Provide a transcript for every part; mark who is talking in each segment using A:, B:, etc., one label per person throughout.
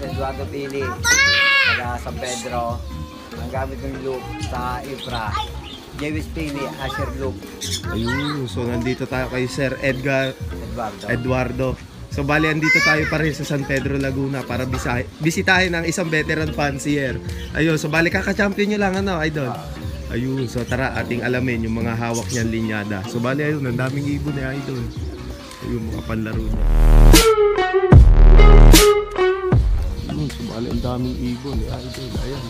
A: Eduardo Pili, taga San Pedro. Ang gamit ng loop sa Ifra, Jewis Pili, Asher Loop.
B: Ayun, so nandito tayo kay Sir
A: Eduardo.
B: Eduardo. So bali, andito tayo pa rin sa San Pedro, Laguna para bisitahin ang isang veteran fancier. Ayun, so bali kaka-champion nyo lang, ano, idol? Ayun, so tara, ating alamin yung mga hawak niyang linyada. So bali, ayun, ang daming ibon ni idol. Ayun, mga panlaro niya. Ayun, so bali, ang daming ibon ni idol. Ayan,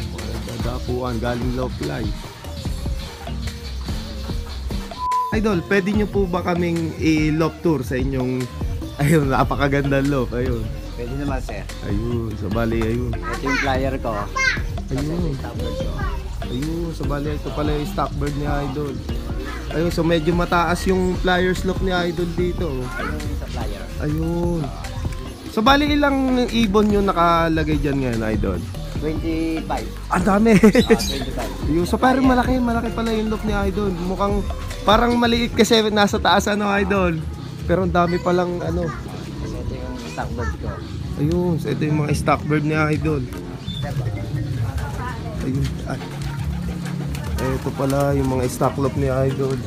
B: mga dadapuan, galing low fly. Idol, pwede nyo po ba kaming i-loft tour sa inyong, ayun, napakagandang loft, ayun.
A: Pwede naman, sir.
B: Ayun, so bali, ayun.
A: Ito yung flyer ko.
B: Ayun,
A: Tablet ko.
B: ayun, so bali, ito pala yung stock bird ni Idol. Ayun, so medyo mataas yung flyers look ni Idol dito.
A: Ayun sa flyer.
B: Ayun. So bali, ilang ibon yung nakalagay dyan ngayon, Idol?
A: 25.
B: Ang dami.
A: 25.
B: Ayun, so parang malaki pala yung look ni Idol. Mukhang parang maliit kasi nasa taas, ano, Idol. Pero ang dami palang, ano.
A: Kasi ito yung stock bird ko.
B: Ayun, so ito yung mga stock bird ni Idol. Ayun, ay. Ito pala yung mga stock loop ni Idol.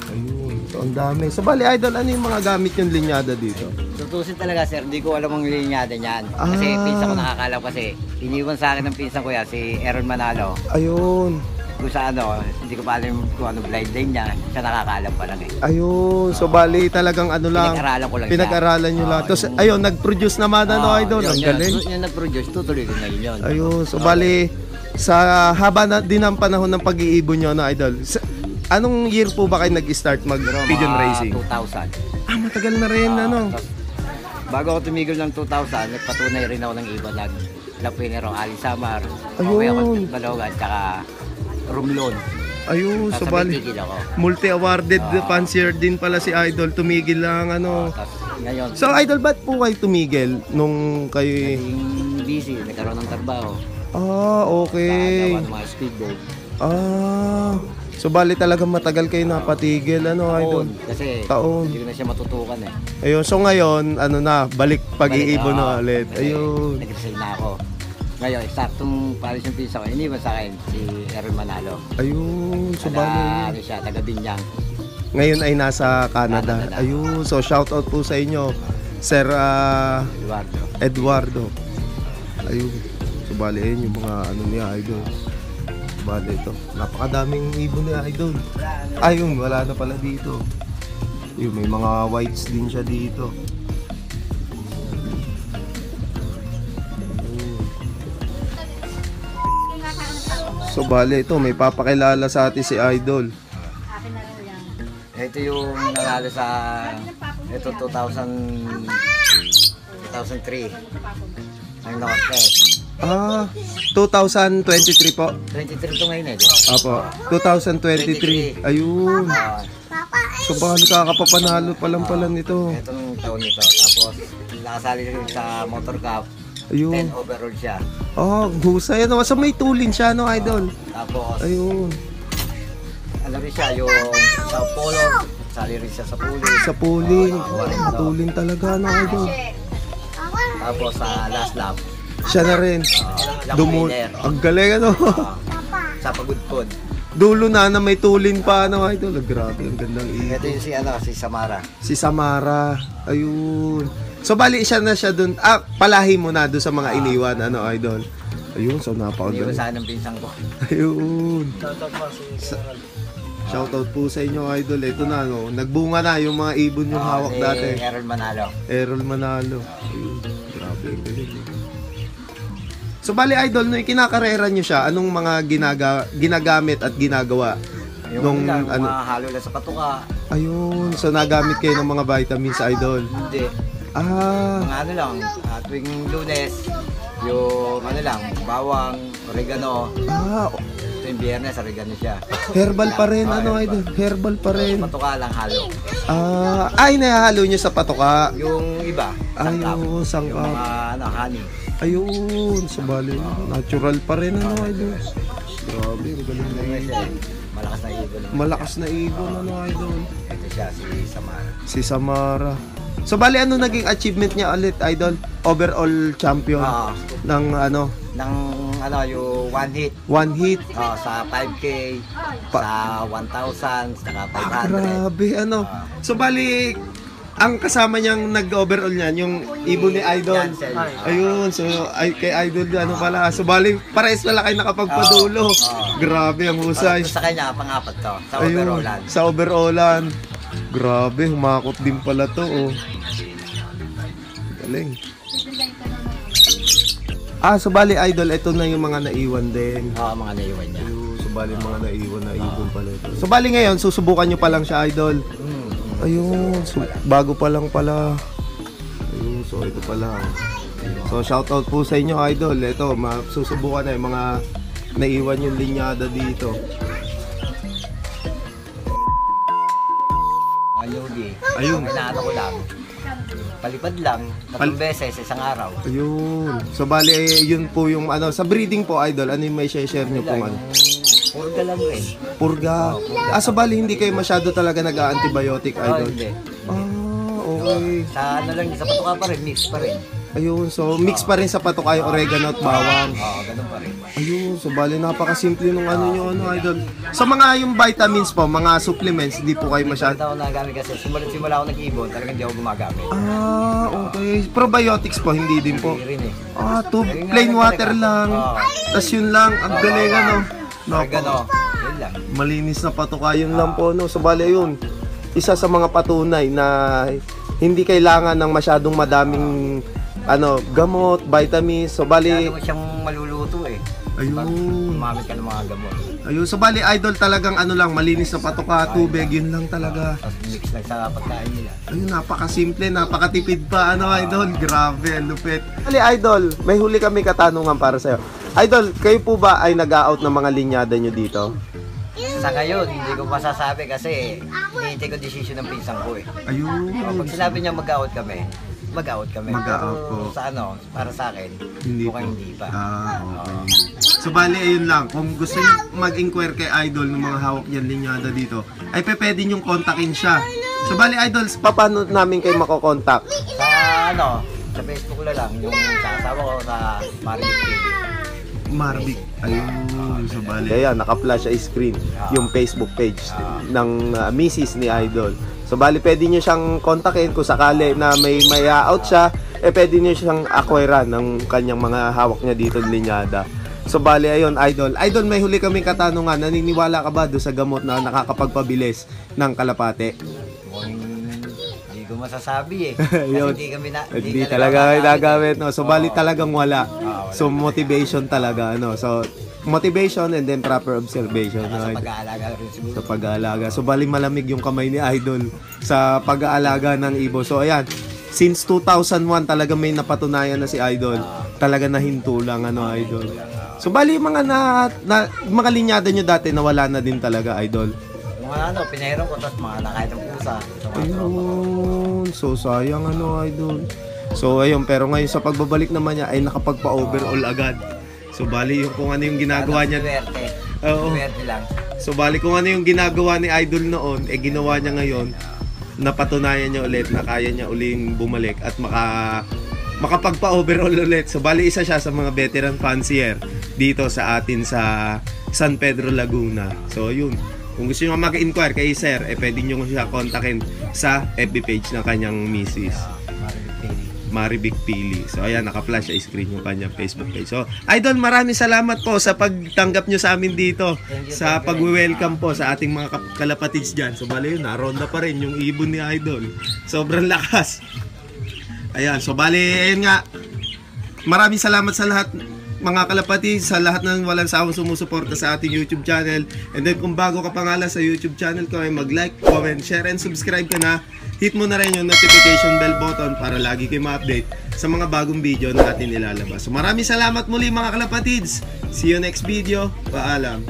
B: Ayun, so ang dami. So bali, Idol, ano yung mga gamit yung linyada dito?
A: Tutusin talaga, sir. Hindi ko alam ang linyada niyan. Kasi pinsan ko nakakalam kasi. Iniwan sa akin ng pinsan ko yan, si Aaron Manalo.
B: Ayun.
A: Kung sa ano, hindi ko pa alam kung ano blind lane niya. Siya nakakalam pa lang eh.
B: Ayun, so bali talagang ano lang.
A: Pinag-aralan ko lang
B: Pinag-aralan nyo lang. Tapos ayun, nag-produce naman, ano, Idol. Ang galing.
A: Yung nag-produce, tutuloy ko ngayon yun.
B: Ayun, so bali sa haba na din ng panahon ng pag-iibon nyo, no, Idol. Anong year po ba kayo nag-start mag-pigeon racing?
A: 2000.
B: Ah, matagal na rin, ano.
A: Tapos, bago ako tumigil ng 2000, nagpatunay rin ako ng ibon. Lapinero, Ali Samar, okay ako
B: Ayun.
A: ng Balogan, tsaka Rumlon.
B: Ayun, so bali
A: tigil ako.
B: multi-awarded fancier din pala si Idol. Tumigil lang, ano.
A: Tapos ngayon,
B: So, Idol, ba't po kayo tumigil nung kayo...
A: naging busy, nagkaroon ng trabaho.
B: Ah, okay.
A: Gawa ng mga speedboat.
B: Ah, so bali talagang matagal kayo napatigil, ano, Idol?
A: Kasi
B: Taon.
A: hindi ko na siya matutukan eh.
B: Ayun, so ngayon, ano na, balik pag-iibon na
A: Balik,
B: ulit.
A: kasi
B: Ayun.
A: Nag-resign na ako. Ngayon, eksaktong palis yung pisa ko, iniwan sa akin si Aaron Manalo.
B: Ayun, so
A: Taga,
B: bali.
A: ano siya, taga Binyang.
B: Ngayon ay nasa Canada.
A: Canada na.
B: Ayun, so shout out po sa inyo, Sir
A: Eduardo.
B: Eduardo. Ayun, so bali yun yung mga ano niya, Idol. Bali ito, napakadaming ibon ni Idol. Ayun, wala na pala dito. Ayun, may mga whites din siya dito. So bali ito, may papakilala sa atin si Idol.
A: Ito yung nanalo sa ito 2003. Ang nakakte.
B: Ah, 2023 po.
A: 23 to ngayon eh. Di?
B: Apo, 2023. Ayun. So baka nakakapapanalo pa lang pala nito.
A: Itong taon nito. Tapos nakasali rin sa Motor Cup. 10
B: Ayun.
A: overall siya.
B: Oh, husay. Ano? So may tulin siya, no, Idol?
A: Tapos
B: Ayun.
A: ano rin siya yung sa polo. Sali rin siya sa polo.
B: Sa puling. Tulin talaga, no, Idol?
A: Tapos sa last lap.
B: Siya na rin. Dumul. Ang galing, ano?
A: Sa pagudpod.
B: Dulo na may tulin pa, no, Idol? Grabe, ang gandang
A: Ito
B: ibon.
A: yung si Samara.
B: Si Samara. Ayun. So bali siya na siya dun. Ah, palahi mo na dun sa mga iniwan, ano, Idol? Ayun, so
A: Hindi ko
B: napakagaling.
A: sa ng pinsang ko.
B: Ayun. Shoutout po sa inyo, Idol. Ito na, no. Nagbunga na yung mga ibon yung hawak
A: Si
B: dati.
A: Aaron Manalo.
B: Errol Manalo. Ayun. Grabe, ang galing. So bali, Idol, no, kinakarera nyo siya, anong mga ginagamit at ginagawa?
A: Yung
B: Nung,
A: lang,
B: ano,
A: mga halo lang sa patuka.
B: ayun, so nagamit kayo ng mga vitamins, Idol.
A: Hindi.
B: Ah,
A: Mga ano lang, tuwing Lunes, yung ano lang, bawang, oregano. Tuwing Biyernes, oregano siya.
B: herbal pa rin, ano, Idol? Herbal pa rin.
A: Patuka lang halo.
B: Ay, nahahalo nyo sa patoka.
A: Yung iba, sangkap.
B: Ayun,
A: Yung
B: sangkap.
A: mga ano, honey.
B: Ayun, so bali, natural pa rin, ano, Idol? Grabe, magaling na
A: Yung
B: ibon.
A: isa, malakas na ibon.
B: Malakas na ibon, ano, Idol?
A: Ito siya, si Samara.
B: Si Samara. So bali ano naging achievement niya ulit, Idol? Overall champion ng ano?
A: Ng ano, yung
B: One hit.
A: sa 5K, sa 1,000, saka 500.
B: Grabe, ano? So bali, ang kasama niyang nag-overall niyan, yung ibon ni Idol.
A: Cancel.
B: Ayun, so kay Idol ano pala. So bali, pares pala kayo nakapagpadulo. Grabe, ang husay.
A: Sa kanya, pang-apat to, sa
B: Ayun,
A: overallan.
B: sa overallan. Grabe, humakot din pala to, oh. Galing. So bali, Idol, ito na yung mga naiwan din.
A: Mga naiwan niya.
B: Ayun, so bali, mga naiwan na ibon pala ito. So bali ngayon, susubukan nyo pa lang siya, Idol. Ayun, so, bago pa lang pala. Ayun, so ito pa lang. So shoutout po sa inyo, Idol. Ito, susubukan na yung mga naiwan yung linyada dito.
A: Yogi.
B: Ayun.
A: Inaano ko lang. Palipad lang, 3 beses isang araw.
B: Ayun. So bali, yun po yung ano, sa breeding po, Idol, ano yung may share nyo pong ano?
A: Purga lang rin.
B: Purga. So bali, hindi kayo masyado talaga nag-antibiotic, Idol?
A: Hindi.
B: Okay.
A: Sa ano lang, sa patuka pa rin, mix pa rin.
B: Ayun, so mix pa rin sa patukay, oregano at bawang.
A: Ganun pa rin.
B: Ayun, so bali napakasimple nung ano nyo, ano, Idol. So mga yung vitamins po, mga supplements, hindi po kayo masyado.
A: Hindi ako nagamit kasi simula ako nag-ibon, talagang hindi ako gumagamit.
B: Okay. Probiotics po, hindi din po.
A: Hindi rin eh.
B: Plain water lang. Tas yun lang, ang galing ano.
A: Oregano, yun lang.
B: Malinis na patukay, yun lang po, no. So bali yun, isa sa mga patunay na hindi kailangan ng masyadong madaming ano, gamot, vitamins. So bali,
A: Masyado mo siyang maluluto eh.
B: ayun.
A: Gumamit ka ng mga gamot.
B: Ayun, so bali, Idol, talagang ano lang, malinis na patuka, tubig, yun lang talaga.
A: Tapos mix lang sa pagkain nila.
B: Ayun, napakasimple, napakatipid pa, ano, Idol. Grabe, ang lupit. Bali, Idol, may huli kami katanungan para sa'yo. Idol, kayo po ba ay nag-out ng mga linyada nyo dito?
A: Sa ngayon, hindi ko masasabi kasi hinihintay ko decision ng pinsan ko eh.
B: Ayun.
A: Pag sinabi niya mag-out kami, mag-out kami.
B: Mag-out
A: Pero
B: po.
A: sa ano, para sa akin,
B: Hindi
A: mukhang
B: po.
A: hindi pa.
B: Okay. So bali, ayun lang. Kung gusto nyo mag-inquire kay Idol ng mga hawak niyan linyada dito, ay pwede nyo kontakin siya. So bali, Idol, paano namin kayo makokontak?
A: Sa ano, sa Facebook lang, yung sa asawa ko sa Maribik TV.
B: Marvic. Ayun, so bali. Kaya naka-flash sa screen yung Facebook page ng Mrs. ni Idol. So bali, pwede nyo siyang kontakin kung sakali na may out siya, pwede nyo siyang acquirean ng kanyang mga hawak niya dito linyada. So bali, ayun, Idol. Idol, may huli kaming katanungan. Naniniwala ka ba doon sa gamot na nakakapagpabilis ng kalapate?
A: Hindi ko masasabi eh. Kasi
B: Yun. Hindi talaga nagamit, no? So bali talagang wala. So motivation talaga, ano? So motivation and then proper observation.
A: Sa
B: No?
A: pag-aalaga rin siguro.
B: Sa pag-aalaga. So bali malamig yung kamay ni Idol sa pag-aalaga ng ibo. So ayan, since 2001 talaga may napatunayan na si Idol. Talaga nahinto lang, ano, Idol. So bali mga mga linyada nyo dati nawala na din talaga, Idol.
A: Mga ano, pinahirong ko, tapos mga nakain ng pusa. Sa mga tropa.
B: Ayun, so sayang, ano, Idol. So ayun, pero ngayon sa pagbabalik naman niya ay nakapagpa-overall agad. So bali yung kung ano yung ginagawa niya.
A: Swerte.
B: Oo.
A: Swerte lang.
B: So bali kung ano yung ginagawa ni Idol noon, ginawa niya ngayon. Napatunayan niya ulit na kaya niya uling bumalik at makapagpa-overall ulit. So bali isa siya sa mga veteran fancier dito sa atin sa San Pedro, Laguna. So yun, kung gusto niyo mag-inquire kay Sir, pwede niyo siya kontakin sa FB page ng kanyang misis, Maribik Pili. So ayan, naka-flash sa screen yung kanyang Facebook page. So Idol, maraming salamat po sa pagtanggap nyo sa amin dito, sa pag-welcome po sa ating mga kalapatids dyan. So bali yun, naronda pa rin yung ibon ni Idol. Sobrang lakas. Ayan, so bali, ayun nga, maraming salamat sa lahat mga kalapatids, sa lahat ng walang sawang sumusuporta sa ating YouTube channel. And then kung bago ka pa nga lang sa YouTube channel ko, ay mag-like, comment, share, and subscribe ka na. Hit mo na rin yung notification bell button para lagi kayo ma-update sa mga bagong video na atin ilalabas. So maraming salamat muli mga kalapatids. See you next video. Paalam.